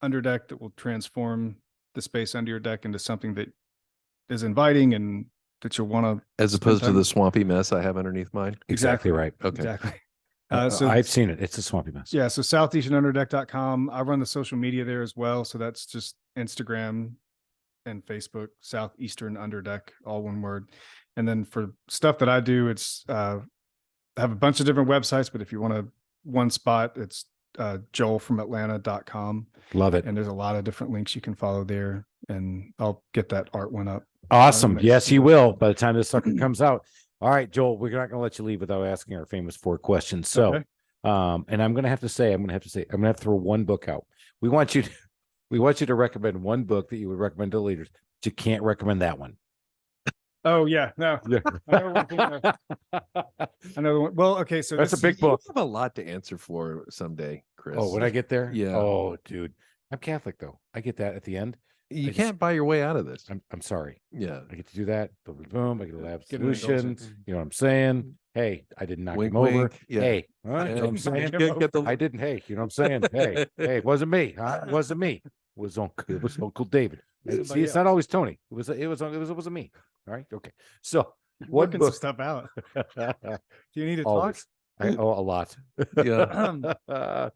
underdeck that will transform the space under your deck into something that is inviting and that you'll want to.
As opposed to the swampy mess I have underneath mine.
Exactly right.
Okay.
Exactly.
So I've seen it. It's a swampy mess.
Yeah, so southeasternunderdeck.com. I run the social media there as well. So that's just Instagram and Facebook, Southeastern Underdeck, all one word. And then for stuff that I do, it's I have a bunch of different websites, but if you want one spot, it's joelfromatlanta.com.
Love it.
And there's a lot of different links you can follow there. And I'll get that art one up.
Awesome. Yes, you will by the time this sucker comes out. All right, Joel, we're not going to let you leave without asking our famous 4 questions. So,
Okay.
and I'm going to have to throw one book out. We want you to recommend one book that you would recommend to leaders, but you can't recommend that one.
Oh yeah, no.
Yeah.
Another one. Well, okay, so
That's a
this-
big book.
You have a lot to answer for someday, Chris.
Oh, when I get there?
Yeah.
Oh, dude. I'm Catholic though. I get that at the end.
You
I just-
can't buy your way out of this.
I'm sorry.
Yeah.
I get to do that. Boom, boom, boom. I get an
Get an
absolution.
indulgence.
You know what I'm saying? Hey, I didn't knock
Wink,
him over.
wink. Yeah.
Hey, huh? You know what I'm saying?
Get the-
I didn't. Hey, you know what I'm saying? Hey, it wasn't me. Huh? It wasn't me. was Uncle David. See, it's not always Tony. It was me. All right. Okay. So what
Working
book?
some stuff out. Do you need to
Always. A lot.
Yeah.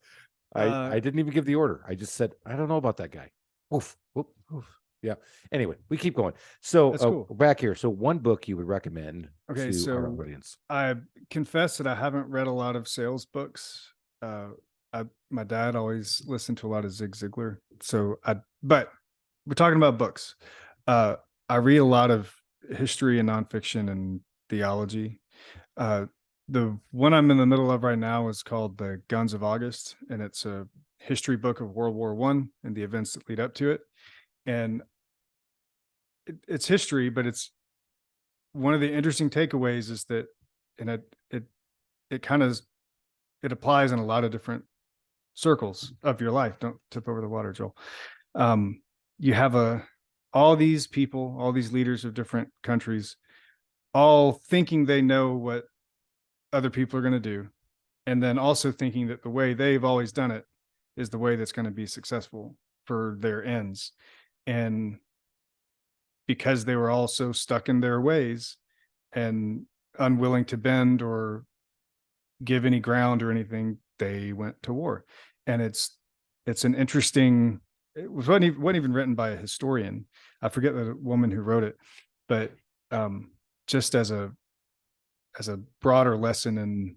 I didn't even give the order. I just said, I don't know about that guy. Oof. Oof. Oof. Yeah. Anyway, we keep going. So
That's cool.
back here. So one book you would recommend
Okay,
to
so
our audience.
I confess that I haven't read a lot of sales books. My dad always listened to a lot of Zig Ziglar. But we're talking about books. I read a lot of history and nonfiction and theology. The one I'm in the middle of right now is called The Guns of August, and it's a history book of World War I and the events that lead up to it. And it's history, but it's one of the interesting takeaways is that, and it kind of, it applies in a lot of different circles of your life. Don't tip over the water, Joel. You have all these people, all these leaders of different countries, all thinking they know what other people are going to do. And then also thinking that the way they've always done it is the way that's going to be successful for their ends. And because they were all so stuck in their ways and unwilling to bend or give any ground or anything, they went to war. And it's an interesting, it wasn't even written by a historian. I forget the woman who wrote it, but just as a broader lesson in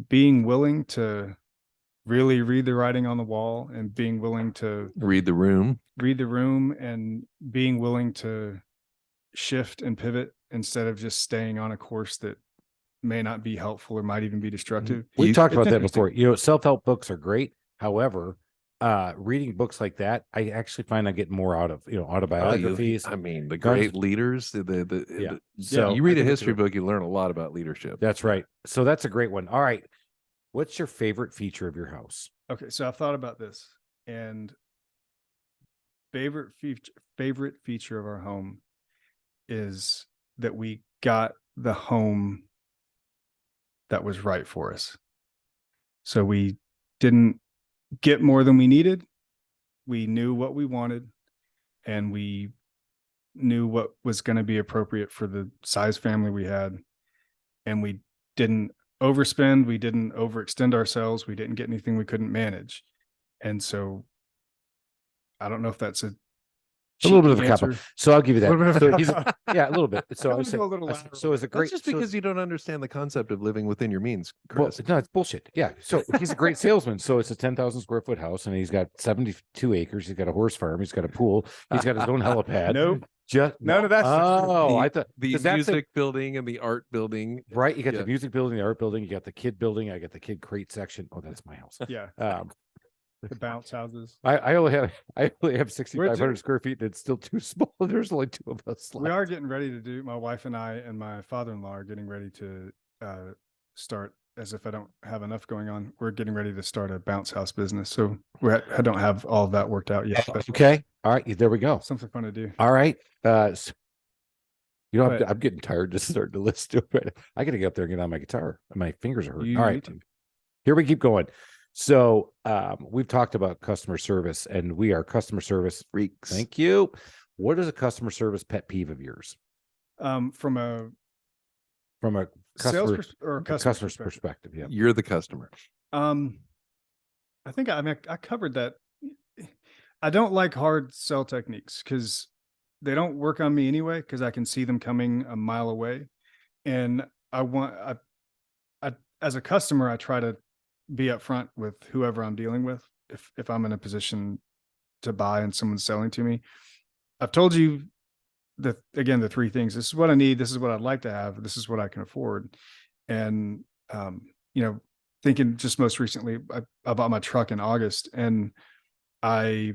being willing to really read the writing on the wall and being willing to
read the room
and being willing to shift and pivot instead of just staying on a course that may not be helpful or might even be destructive.
We talked about that
interesting.
before. Self-help books are great. However, reading books like that, I actually find I get more out of, autobiographies.
The great leaders,
So
you read a history book, you learn a lot about leadership.
That's right. So that's a great one. All right. What's your favorite feature of your house?
Okay, so I've thought about this, and favorite feature of our home is that we got the home that was right for us. So we didn't get more than we needed. We knew what we wanted, and we knew what was going to be appropriate for the size family we had. And we didn't overspend. We didn't overextend ourselves. We didn't get anything we couldn't manage. And so I don't know if that's a
little bit of a
answer.
cop. So I'll give you that.
A little bit of a cop.
Yeah, a little bit. So I
would
was
go a little louder.
so is it great?
That's just because you don't understand the concept of living within your means,
Well,
Chris.
no, it's bullshit. Yeah. So he's a great salesman. So it's a 10,000 square foot house, and he's got 72 acres. He's got a horse farm. He's got a pool. He's got his own helipad.
Nope.
Just
None of that stuff.
Oh, I thought
the
'cause that's
music building and the art building.
right. You got the music building, the art building. You got the kid building. I got the kid crate section. Oh, that's my house.
Yeah. The bounce houses.
I only have 6,500 square feet. And it's still too small. There's only two of us left.
We are getting ready to do, my wife and I and my father-in-law are getting ready to start, as if I don't have enough going on, we're getting ready to start a bounce house business. So I don't have all of that worked out yet. But
Okay. All right. There we go.
something fun to do.
All right. So,
But-
I'm getting tired just starting to listen to it. I got to get up there and get on my guitar. My fingers are hurting.
You
All
need
right.
to.
Here we keep going. So we've talked about customer service, and we are customer service
Freaks.
Thank you. What is a customer service pet peeve of yours?
From a
Customer,
sales or
customer's perspective. Yeah.
You're the customer.
I think I covered that. I don't like hard sell techniques because they don't work on me anyway, because I can see them coming a mile away. And I as a customer, I try to be upfront with whoever I'm dealing with. If I'm in a position to buy and someone's selling to me, I've told you the three things. This is what I need. This is what I'd like to have. This is what I can afford. And, thinking just most recently, I bought my truck in August, and I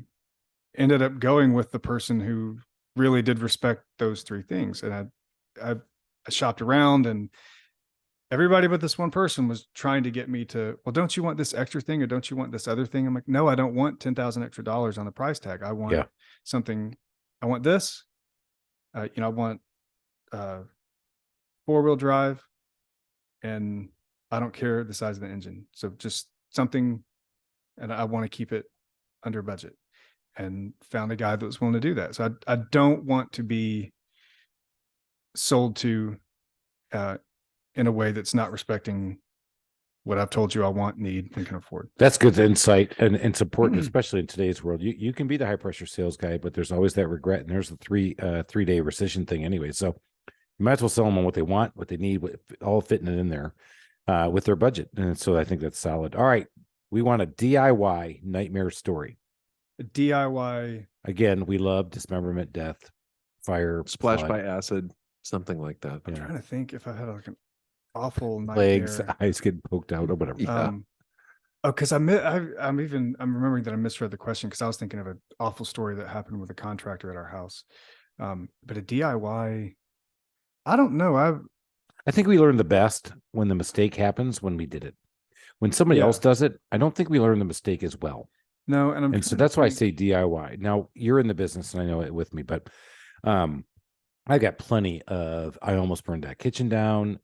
ended up going with the person who really did respect those three things. And I shopped around, and everybody but this one person was trying to get me to, well, don't you want this extra thing, or don't you want this other thing? I'm like, no, I don't want $10,000 extra on the price tag. I want something. I want this. I want 4-wheel drive, and I don't care the size of the engine. So just something, and I want to keep it under budget. and found a guy that was willing to do that. So I don't want to be sold to in a way that's not respecting what I've told you I want, need, and can afford.
That's good insight, and it's important, especially in today's world. You can be the high pressure sales guy, but there's always that regret, and there's the 3-day rescission thing anyway. So you might as well sell them on what they want, what they need, all fitting it in there with their budget. And so I think that's solid. All right, we want a DIY nightmare story.
A DIY.
Again, we love dismemberment, death, fire,
Splash
flood,
by acid, something like that.
I'm trying to think if I had like an awful
legs,
nightmare.
eyes getting poked out or whatever.
Yeah.
Because I'm remembering that I misread the question because I was thinking of an awful story that happened with a contractor at our house. But a DIY, I don't know.
I think we learn the best when the mistake happens when we did it. When somebody else does it, I don't think we learn the mistake as well.
No, and
so that's why I say DIY. Now you're in the business and I know it with me, but I got plenty of, I almost burned that kitchen down.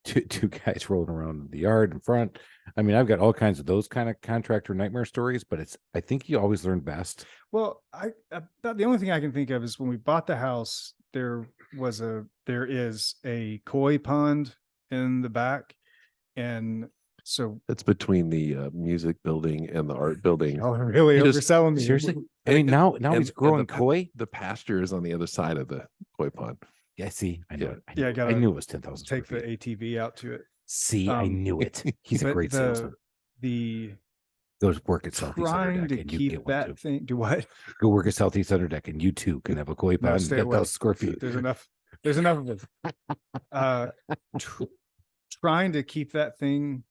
Two guys rolling around in the yard in front. I mean, I've got all kinds of those kind of contractor nightmare stories, but I think you always learn best.
Well, about the only thing I can think of is when we bought the house, there is a koi pond in the back. And so
It's between the music building and the art building.
oh, really
You just-
overselling me.
Seriously? I mean, now he's growing
the
koi.
The pasture is on the other side of the koi pond.
Yeah, see, I knew
Yeah.
it.
Yeah, I gotta
I knew it was 10,000.
take the ATV out to it.
See, I knew it. He's a
But
great salesman.
The
Go work at Southeast
trying
Underdeck
to
and you
keep
get one
that
too.
thing. Do what?
Go work at Southeast Underdeck and you too can have a koi
No,
pond.
stay
Get
away.
those square feet.
There's enough of it. Trying to keep that thing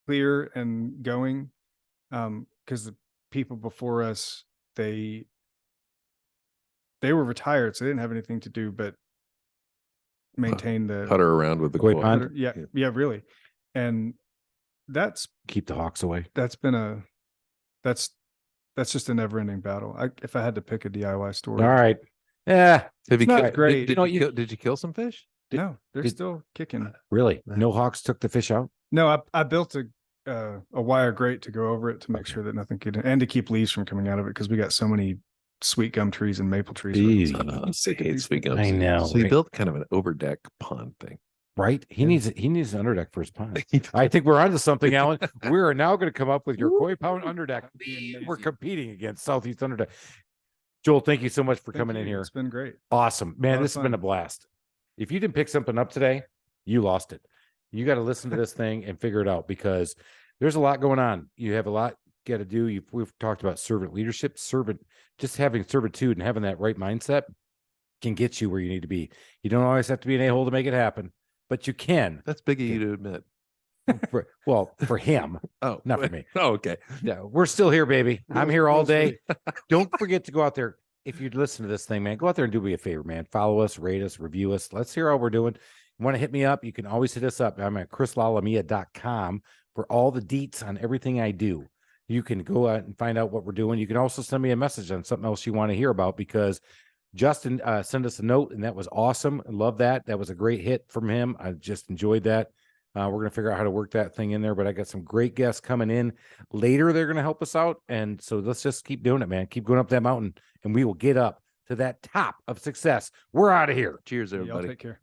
clear and going, because the people before us, they were retired, so they didn't have anything to do but maintain the
Putter around with the
Koi
koi.
pond?
Yeah, really. And that's
Keep the hawks away.
that's just a never ending battle. If I had to pick a DIY story.
All right. Yeah.
Have you
not
killed,
great.
Did you kill some fish?
No, they're
did-
still kicking.
Really? No hawks took the fish out?
No, I built a wire grate to go over it to make sure that nothing could, and to keep leaves from coming out of it because we got so many sweet gum trees and maple trees.
Easy.
I'm sick of
hate
these
sweet
things.
gums.
I know.
So you
right?
built kind of an overdeck pond thing.
Right? He needs an underdeck for his pond. I think we're onto something, Alan. We are now going to come up with your koi pound underdeck. We're competing against Southeast Underdeck. Joel, thank you so much for
Thank
coming in
you.
here.
It's been great.
Awesome. Man,
of
this has been
fun.
a blast. If you didn't pick something up today, you lost it. You got to listen to this thing and figure it out because there's a lot going on. You have a lot got to do. We've talked about servant leadership, just having servitude and having that right mindset can get you where you need to be. You don't always have to be an a-hole to make it happen, but you can.
That's big of you to admit.
For him,
Oh,
not for me.
Oh, okay.
Yeah, we're still here, baby. I'm here all day. Don't forget to go out there. If you listen to this thing, man, go out there and do me a favor, man. Follow us, rate us, review us. Let's hear how we're doing. You want to hit me up? You can always hit us up. I'm at chrislalamia.com for all the deets on everything I do. You can go out and find out what we're doing. You can also send me a message on something else you want to hear about because Justin sent us a note, and that was awesome. I love that. That was a great hit from him. I just enjoyed that. We're going to figure out how to work that thing in there, but I got some great guests coming in later. They're going to help us out. And so let's just keep doing it, man. Keep going up that mountain and we will get up to that top of success. We're out of here.
Cheers,
Y'all
everybody.
take care.